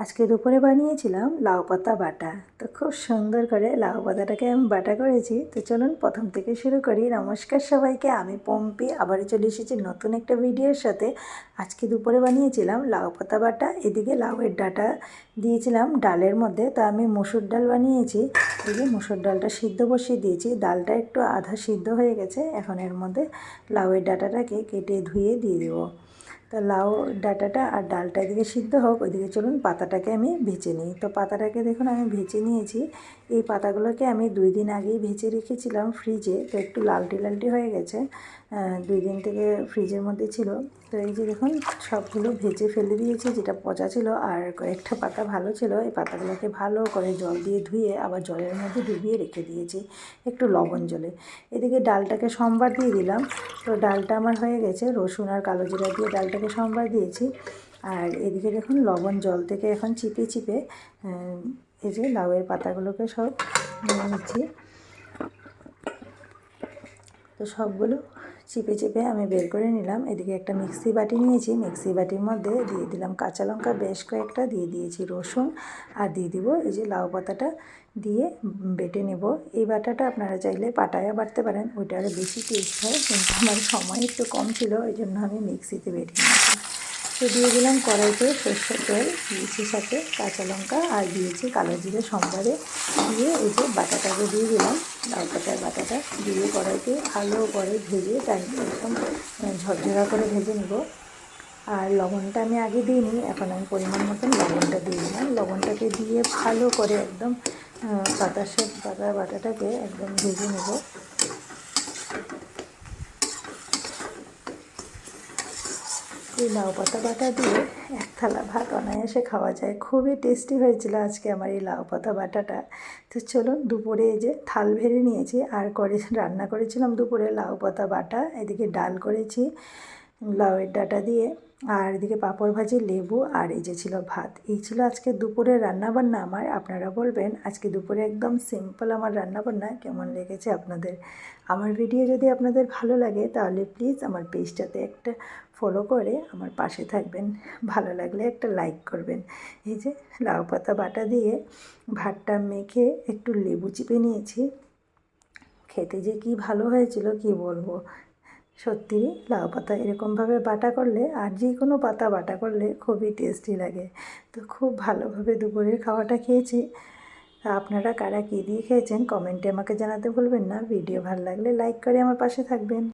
আজকে দুপুরে বানিয়েছিলাম লাউ পাতা বাটা। তো খুব সুন্দর করে লাউ পাতাটাকে আমি বাটা করেছি। তো চলুন প্রথম থেকে শুরু করি। নমস্কার সবাইকে, আমি পম্পি আবারও চলে এসেছি নতুন একটা ভিডিওর সাথে। আজকে দুপুরে বানিয়েছিলাম লাউ পাতা বাটা। এদিকে লাউয়ের ডাঁটা দিয়েছিলাম ডালের মধ্যে। তো আমি মসুর ডাল বানিয়েছি। এই যে মসুর ডালটা সিদ্ধ বসিয়ে দিয়েছি, ডালটা একটু আধা সিদ্ধ হয়ে গেছে। এখন এর মধ্যে লাউয়ের ডাঁটাটাকে কেটে ধুয়ে দিয়ে দেবো। তো লাউ ডাঁটাটা আর ডালটা এদিকে সিদ্ধ হোক, ওইদিকে চলুন পাতাটাকে আমি ভেজে নিই। তো পাতাটাকে দেখুন আমি ভেজে নিয়েছি। এই পাতাগুলোকে আমি 2 দিন আগেই ভেজে রেখেছিলাম ফ্রিজে। তো একটু লালটি লালটি হয়ে গেছে, 2 দিন থেকে ফ্রিজের মধ্যে ছিল। তো এই যে দেখুন সবগুলো ভেজে ফেলে দিয়েছি, যেটা পচা ছিল আর কয়েকটা পাতা ভালো ছিল। এই পাতাগুলোকে ভালো করে জল দিয়ে ধুয়ে আবার জলের মধ্যে ডুবিয়ে রেখে দিয়েছি একটু লবণ জলে। এদিকে ডালটাকে সম্বার দিয়ে দিলাম। তো ডালটা আমার হয়ে গেছে, রসুন আর কালো জিরা দিয়ে ডালটাকে সম্বার দিয়েছি। আর এদিকে দেখুন লবণ জল থেকে এখন চিপে চিপে এই যে লাউয়ের পাতাগুলোকে সব নিয়ে নিচ্ছি। তো সবগুলো চিপে চিপে আমি বের করে নিলাম। এদিকে একটা মিক্সি বাটি নিয়েছি, মিক্সি বাটির মধ্যে দিয়ে দিলাম কাঁচা লঙ্কা বেশ কয়েকটা, দিয়ে দিয়েছি রসুন, আর দিয়ে দিব এই যে লাউ পাতাটা দিয়ে বেটে নেব। এই বাটাটা আপনারা চাইলে পাটায়া বাটতে পারেন, ওইটা আরও বেশি টেস্ট হয়, কিন্তু আমার সময় একটু কম ছিল, ওই জন্য আমি মিক্সিতে বেটে নিয়েছি। তো দিয়ে দিলাম কড়াইতে সরষের তেল, দিয়েছি সাথে কাঁচা লঙ্কা, আর দিয়েছি কালো জিরে সম্বারে দিয়ে এই যে বাটাটাকে দিয়ে দিলাম। লাউ পাতার বাটাটা দিয়ে কড়াইতে ভালো করে ভেজে একদম ঝরঝরা করে ভেজে নেব। আর লবণটা আমি আগে দিইনি, এখন আমি পরিমাণ মতন লবণটা দিয়ে দিলাম। লবণটাকে দিয়ে ভালো করে একদম পাতা বাটাটাকে একদম ভেজে নেব। এই লাউ পাতা বাটা দিয়ে এক থালা ভাত অনায়াসে খাওয়া যায়। খুবই টেস্টি হয়েছিল আজকে আমার এই লাউ পাতা বাটাটা। তো চলুন, দুপুরে এই যে থাল ভেড়ে নিয়েছি আর রান্না করেছিলাম দুপুরে লাউ পাতা বাটা। এদিকে ডাল করেছি লাউয়ের ডাঁটা দিয়ে, আর এদিকে পাঁপড় ভাজি, লেবু, আর এই যে ছিল ভাত। এই ছিল আজকে দুপুরের রান্নাবান্না আমার। আপনারা বলবেন আজকে দুপুরে একদম সিম্পল আমার রান্নাবান্না কেমন লেগেছে আপনাদের। আমার ভিডিও যদি আপনাদের ভালো লাগে তাহলে প্লিজ আমার পেজটাতে একটা ফলো করে আমার পাশে থাকবেন। ভালো লাগলে একটা লাইক করবেন। এই যে লাউ পাতা বাটা দিয়ে ভাতটা মেখে একটু লেবু চিপে নিয়েছি। খেতে যে কি ভালো হয়েছিল কি বলবো। সত্যি লাউ পাতা এরকমভাবে বাটা করলে আর যে কোনো পাতা বাটা করলে খুবই টেস্টি লাগে। তো খুব ভালোভাবে দুপুরের খাওয়াটা খেয়েছি। আপনারা কারা কী দিয়ে খেয়েছেন কমেন্টে আমাকে জানাতে ভুলবেন না। ভিডিও ভালো লাগলে লাইক করে আমার পাশে থাকবেন।